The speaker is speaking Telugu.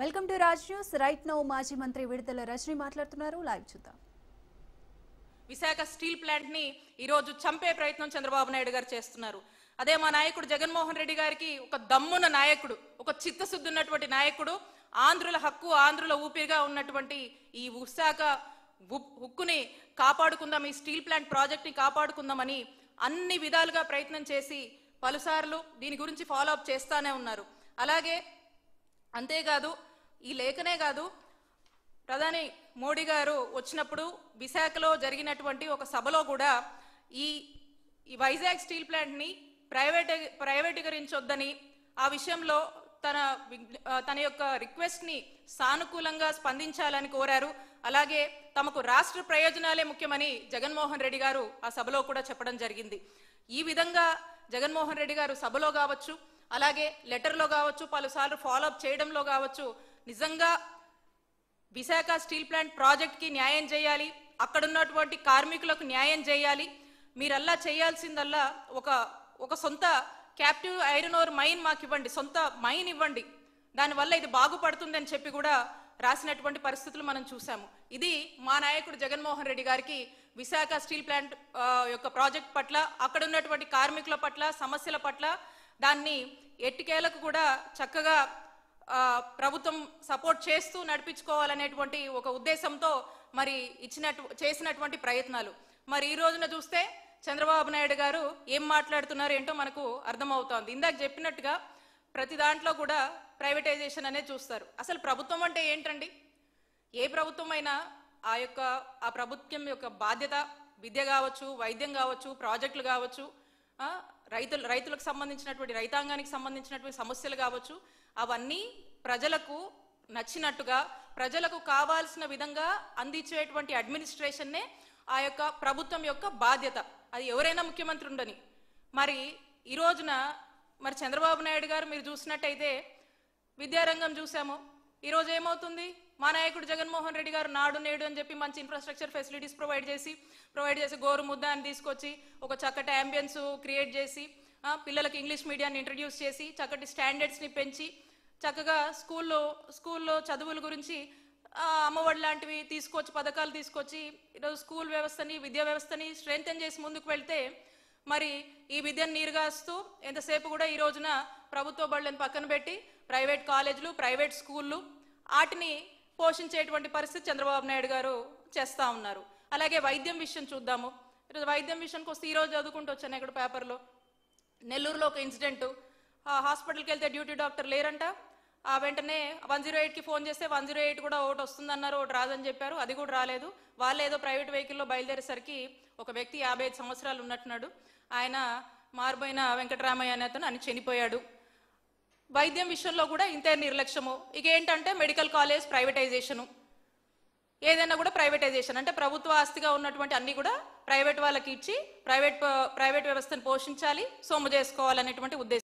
Welcome to Raj news. Right now మాజీ మంత్రి విడుదల రజనీ మాట్లాడుతున్నారు. లైవ్ చూద్దాం. విశాఖ స్టీల్ ప్లాంట్ ని ఈ రోజు చంపే ప్రయత్నం చంద్రబాబు నాయుడు గారు చేస్తున్నారు. అదే మా నాయకుడు జగన్మోహన్ రెడ్డి గారికి ఒక దమ్మున్న నాయకుడు, ఒక చిత్తశుద్ధి ఉన్నటువంటి నాయకుడు, ఆంధ్రుల హక్కు, ఆంధ్రుల ఊపిరిగా ఉన్నటువంటి ఈ విశాఖ హక్కుని కాపాడుకుందాం, ఈ స్టీల్ ప్లాంట్ ప్రాజెక్ట్ ని కాపాడుకుందామని అన్ని విధాలుగా ప్రయత్నం చేసి పలుసార్లు దీని గురించి ఫాలో అప్ చేస్తానే ఉన్నారు. అలాగే అంతేకాదు, ఈ లేఖనే కాదు, ప్రధాని మోడీ గారు వచ్చినప్పుడు విశాఖలో జరిగినటువంటి ఒక సభలో కూడా ఈ వైజాగ్ స్టీల్ ప్లాంట్ని ప్రైవేటీకరించొద్దని, ఆ విషయంలో తన యొక్క రిక్వెస్ట్ని సానుకూలంగా స్పందించాలని కోరారు. అలాగే తమకు రాష్ట్ర ప్రయోజనాలే ముఖ్యమని జగన్మోహన్ రెడ్డి గారు ఆ సభలో కూడా చెప్పడం జరిగింది. ఈ విధంగా జగన్మోహన్ రెడ్డి గారు సభలో కావచ్చు, అలాగే లెటర్లో కావచ్చు, పలుసార్లు ఫాలోఅప్ చేయడంలో కావచ్చు, నిజంగా విశాఖ స్టీల్ ప్లాంట్ ప్రాజెక్ట్కి న్యాయం చేయాలి, అక్కడున్నటువంటి కార్మికులకు న్యాయం చేయాలి, మీరల్లా చేయాల్సిందల్లా ఒక సొంత క్యాప్టివ్ ఐరన్ ఓర్ మైన్ మాకు ఇవ్వండి, సొంత మైన్ ఇవ్వండి, దానివల్ల ఇది బాగుపడుతుందని చెప్పి కూడా రాసినటువంటి పరిస్థితులు మనం చూసాము. ఇది మా నాయకుడు జగన్మోహన్ రెడ్డి గారికి విశాఖ స్టీల్ ప్లాంట్ యొక్క ప్రాజెక్ట్ పట్ల, అక్కడ ఉన్నటువంటి కార్మికుల పట్ల, సమస్యల పట్ల దాన్ని ఎట్టికేలకు కూడా చక్కగా ప్రభుత్వం సపోర్ట్ చేస్తూ నడిపించుకోవాలనేటువంటి ఒక ఉద్దేశంతో మరి చేసినటువంటి ప్రయత్నాలు. మరి ఈ రోజున చూస్తే చంద్రబాబు నాయుడు గారు ఏం మాట్లాడుతున్నారు ఏంటో మనకు అర్థమవుతోంది. ఇందాక చెప్పినట్టుగా ప్రతి దాంట్లో కూడా ప్రైవేటైజేషన్ అనేది చూస్తారు. అసలు ప్రభుత్వం అంటే ఏంటండి? ఏ ప్రభుత్వం అయినా ఆ ప్రభుత్వం యొక్క బాధ్యత విద్య కావచ్చు, వైద్యం కావచ్చు, ప్రాజెక్టులు కావచ్చు, రైతులకు సంబంధించినటువంటి, రైతాంగానికి సంబంధించినటువంటి సమస్యలు కావచ్చు, అవన్నీ ప్రజలకు నచ్చినట్టుగా, ప్రజలకు కావాల్సిన విధంగా అందించేటువంటి అడ్మినిస్ట్రేషన్నే ఆ యొక్క ప్రభుత్వం యొక్క బాధ్యత. అది ఎవరైనా ముఖ్యమంత్రి ఉండని. మరి ఈ రోజున మరి చంద్రబాబు నాయుడు గారు మీరు చూసినట్టయితే విద్యారంగం చూసాము. ఈరోజు ఏమవుతుంది? మా నాయకుడు జగన్మోహన్ రెడ్డి గారు నాడు నేడు అని చెప్పి మంచి ఇన్ఫ్రాస్ట్రక్చర్ ఫెసిలిటీస్ ప్రొవైడ్ చేసి గోరు ముద్ద అని తీసుకొచ్చి ఒక చక్కటి అంబియన్స్ క్రియేట్ చేసి, పిల్లలకు ఇంగ్లీష్ మీడియాన్ని ఇంట్రడ్యూస్ చేసి, చక్కటి స్టాండర్డ్స్ని పెంచి, చక్కగా స్కూల్లో చదువుల గురించి అమ్మఒడి లాంటివి తీసుకొచ్చి, పథకాలు తీసుకొచ్చి ఈరోజు స్కూల్ వ్యవస్థని, విద్యా వ్యవస్థని స్ట్రెంథెన్ చేసి ముందుకు వెళ్తే, మరి ఈ విద్యను నీరుగాస్తూ ఎంతసేపు కూడా ఈ రోజున ప్రభుత్వ బడులను పక్కన పెట్టి ప్రైవేట్ కాలేజీలు, ప్రైవేట్ స్కూళ్ళు వాటిని పోషించేటువంటి పరిస్థితి చంద్రబాబు నాయుడు గారు చేస్తూ ఉన్నారు. అలాగే వైద్యం విషయం చూద్దాము. ఈరోజు వైద్యం విషయానికి వస్తే ఈరోజు చదువుకుంటూ వచ్చాను ఇక్కడ పేపర్లో, నెల్లూరులో ఒక ఇన్సిడెంట్. హాస్పిటల్కి వెళ్తే డ్యూటీ డాక్టర్ లేరంట. వెంటనే 108కి ఫోన్ చేస్తే 108 కూడా ఒకటి వస్తుందన్నారు, ఒకటి రాదని చెప్పారు. అది కూడా రాలేదు. వాళ్ళు ఏదో ప్రైవేట్ వెహికల్లో బయలుదేరేసరికి ఒక వ్యక్తి 55 సంవత్సరాలు ఉన్నట్టున్నాడు, ఆయన మారుబోయిన వెంకటరామయ్య అనే అతను అని చనిపోయాడు. వైద్యం విషయంలో కూడా ఇంతే నిర్లక్ష్యము. ఇక ఏంటంటే మెడికల్ కాలేజ్ ప్రైవేటైజేషను, ఏదైనా కూడా ప్రైవేటైజేషన్ అంటే ప్రభుత్వ ఆస్తిగా ఉన్నటువంటి అన్ని కూడా ప్రైవేట్ వాళ్ళకి ఇచ్చి ప్రైవేట్ వ్యవస్థను పోషించాలి, సొమ్ము చేసుకోవాలనేటువంటి ఉద్దేశం.